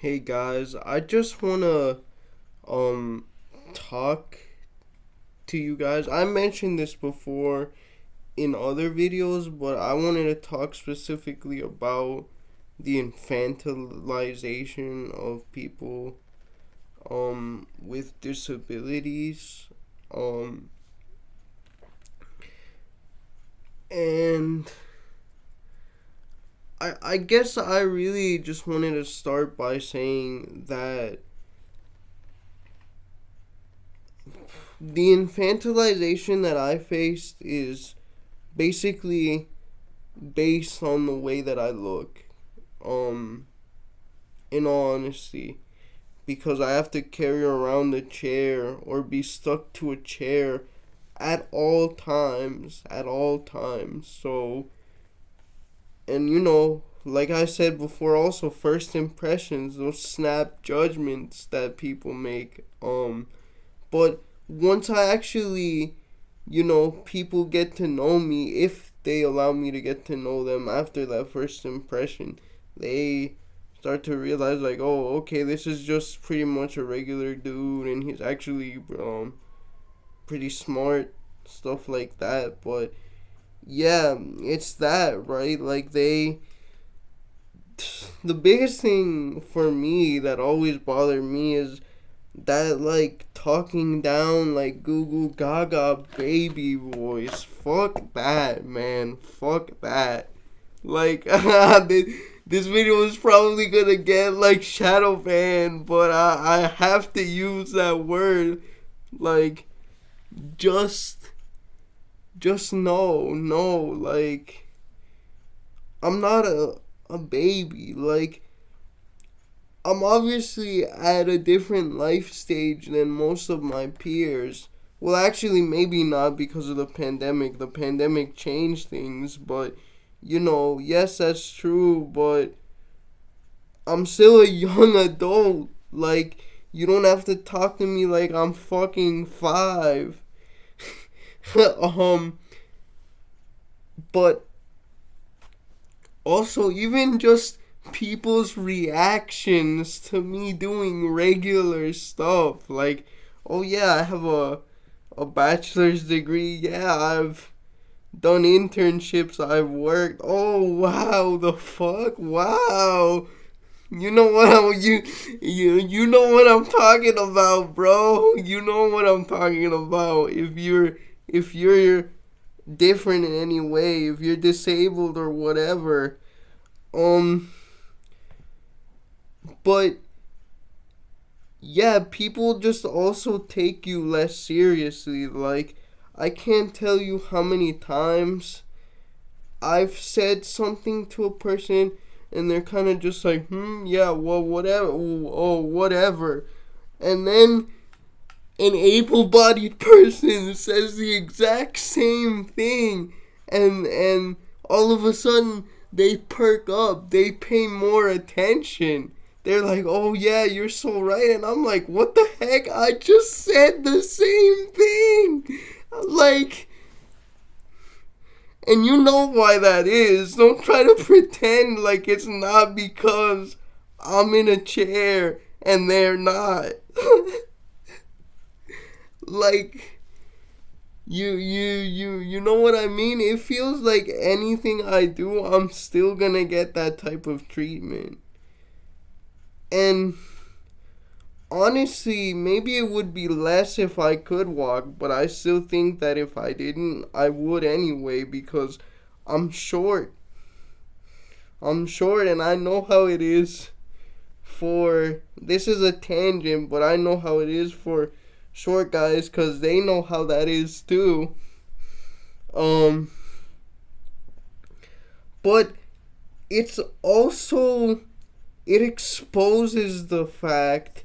Hey guys, I just wanna um talk to you guys. I mentioned this before in other videos, but I wanted to talk specifically about the infantilization of people with disabilities. Um and I guess I really just wanted to start by saying that the infantilization that I faced is basically based on the way that I look. Um, in all honesty, because I have to carry around a chair or be stuck to a chair at all times. At all times. So, and like I said before, also first impressions, those snap judgments that people make. But once I actually, people get to know me, if they allow me to get to know them after that first impression, they start to realize, like, oh, okay, this is just pretty much a regular dude, and he's actually pretty smart, stuff like that. But yeah, it's that, right? Like, the biggest thing for me that always bothered me is that, like, talking down, like, goo goo gaga baby voice. Fuck that, man. Fuck that. Like, this video is probably gonna get, like, shadow banned, but I have to use that word. Like, just no, like, I'm not a baby. Like, I'm obviously at a different life stage than most of my peers. Well, actually, maybe not because of the pandemic. The pandemic changed things, but yes, that's true, but I'm still a young adult. Like, you don't have to talk to me like I'm fucking 5. um, but also, even just people's reactions to me doing regular stuff. Like, oh yeah, I have a bachelor's degree. Yeah, I've done internships. I've worked. Oh wow, the fuck, wow. You know what you know what I'm talking about, bro. You know what I'm talking about. If you're different in any way, if you're disabled or whatever, um but yeah, people just also take you less seriously. Like, I can't tell you how many times I've said something to a person and they're kind of just like, yeah, well, whatever, oh, whatever. And then an able bodied person says the exact same thing, and all of a sudden they perk up, they pay more attention. They're like, oh yeah, you're so right. And I'm like, what the heck? I just said the same thing. Like, and you know why that is. Don't try to pretend like it's not because I'm in a chair and they're not. Like, you know what I mean? It feels like anything I do, I'm still gonna get that type of treatment. And honestly, maybe it would be less if I could walk, but I still think that if I didn't, I would anyway, because I'm short. I'm short, and I know how it is for, this is a tangent, but I know how it is for short guys, because they know how that is too. Um, but it's also, it exposes the fact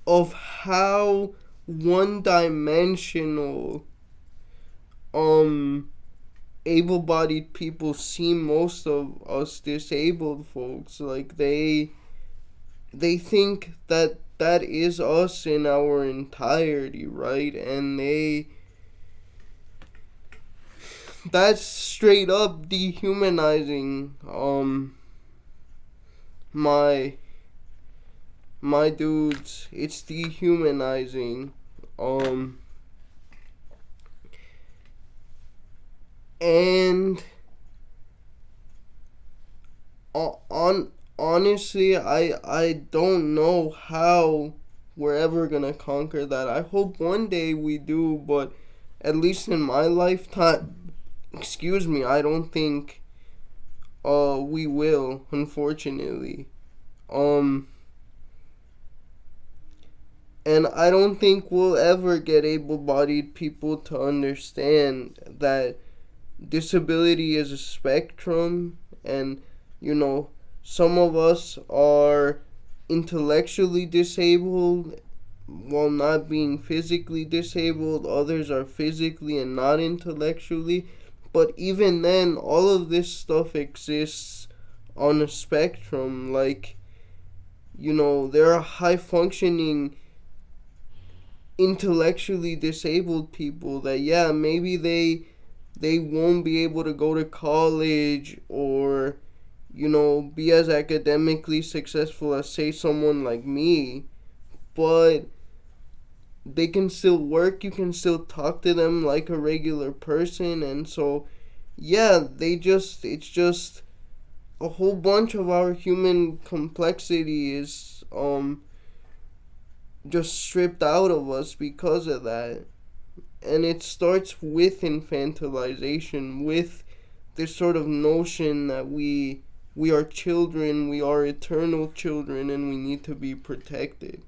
of how one dimensional um able-bodied people see most of us disabled folks. Like, they think that that is us in our entirety, right? And that's straight up dehumanizing my my dudes, it's dehumanizing. And on honestly, I don't know how we're ever gonna conquer that. I hope one day we do, but at least in my lifetime, excuse me, I don't think we will, unfortunately. Um and I don't think we'll ever get able-bodied people to understand that disability is a spectrum, and you know, some of us are intellectually disabled while not being physically disabled, others are physically and not intellectually. But even then, all of this stuff exists on a spectrum. Like, there are high functioning intellectually disabled people that, yeah, maybe they won't be able to go to college or be as academically successful as, say, someone like me, but they can still work. You can still talk to them like a regular person. And so, yeah, it's just a whole bunch of our human complexity is just stripped out of us because of that. And it starts with infantilization, with this sort of notion that we are children, we are eternal children, and we need to be protected.